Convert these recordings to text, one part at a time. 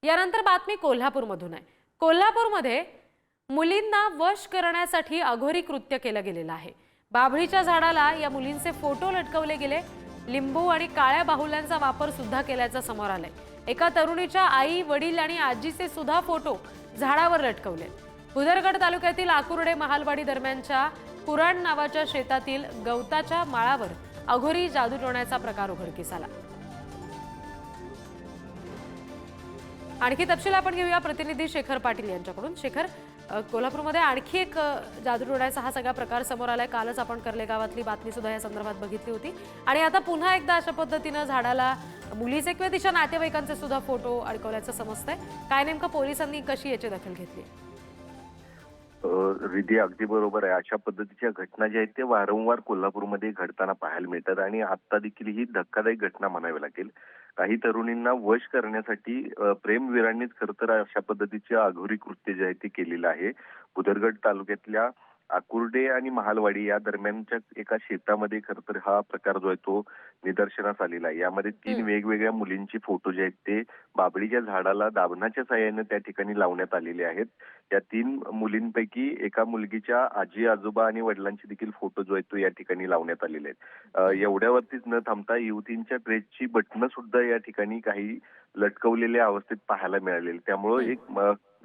यानंतर बातमी कोल्हापूरमधून आहे। कोल्हापूरमध्ये मुलींना वश करण्यासाठी अघोरी कृत्य केलं गेलेलं आहे। बाभळीच्या झाडाला या मुलींचे फोटो लटकवले गेले। लिंबू आणि काळ्या बाहुल्यांचा वापर सुद्धा केल्याचं समोर आलंय। एका तरुणीच्या आई, वडील आणि आजीचे सुद्धा फोटो झाडावर लटकवले। भुदरगड तालुक्यातील आकुर्डे महालवाडी दरम्यानच्या कुराण नावाच्या शेतातील गवताच्या माळावर अघोरी जादू टोण्याचा प्रकार उघडकीस आला। आणखी तपशील आपण घेऊया प्रतिनिधी शेखर पाटील यांच्याकडून। शेखर, कोल्हापूरमध्ये आणखी एक जादू टोण्याचा हा सगळा प्रकार समोर आलाय। कालच आपण कर्ले गावातली बातमी सुद्धा या संदर्भात बघितली होती आणि आता पुन्हा एकदा अशा पद्धतीने झाडाला मुलीचे किंवा तिच्या नातेवाईकांचे सुद्धा फोटो अडकवल्याचं समजतंय। काय नेमकं पोलिसांनी कशी याची दखल घेतली? रिधी अगदी बरोबर आहे। अशा पद्धतीच्या घटना ज्या आहेत ते वारंवार कोल्हापूरमध्ये घडताना पाहायला मिळतात आणि आता देखील ही धक्कादायक घटना म्हणावी लागेल। काही तरुणींना वश करण्यासाठी प्रेमवीरांनीच खरं तर अशा पद्धतीचे अघोरी कृत्य जे आहे ते केलेलं आहे। भुदरगड तालुक्यातल्या आकुर्डे आणि महालवाडी या दरम्यानच्या एका शेतामध्ये खरं तर हा प्रकार जो आहे तो निदर्शनास आलेला आहे। यामध्ये 3 वेगवेगळ्या मुलींची फोटो जे आहेत ते बाभळीच्या झाडाला दाभनाच्या साहाय्याने त्या ठिकाणी लावण्यात आलेले आहेत। या 3 मुलींपैकी एका मुलगीच्या आजी, आजोबा आणि वडिलांचे देखील फोटो जो आहेत तो या ठिकाणी लावण्यात आलेले आहेत। एवढ्यावरतीच न थांबता युवतींच्या ड्रेसची बटणं सुद्धा या ठिकाणी काही लटकवलेल्या अवस्थेत पाहायला मिळालेली। त्यामुळे एक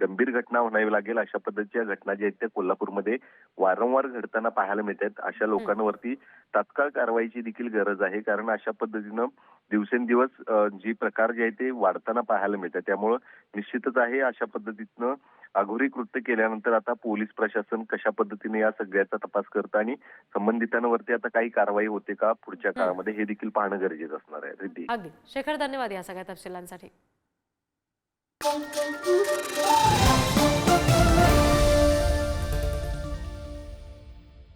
गंभीर घटना म्हणावी लागेल। अशा पद्धतीच्या घटना ज्या आहेत त्या कोल्हापूरमध्ये वारंवार घडताना पाहायला मिळतात। अशा लोकांवरती तात्काळ कारवाईची देखील गरज आहे, कारण अशा पद्धतीनं दिवसेंदिवस जी प्रकार जे आहे ते वाढताना पाहायला मिळतात। त्यामुळे निश्चितच आहे अशा पद्धतीनं अघोरी कृत्य केल्यानंतर आता पोलीस प्रशासन कशा पद्धतीने या सगळ्याचा तपास करतं आणि संबंधितांवरती आता काही कारवाई होते का पुढच्या काळामध्ये हे देखील पाहणं गरजेचं असणार आहे। रिद्धी, अगदी शेखर, धन्यवाद या सगळ्या तपशिलांसाठी।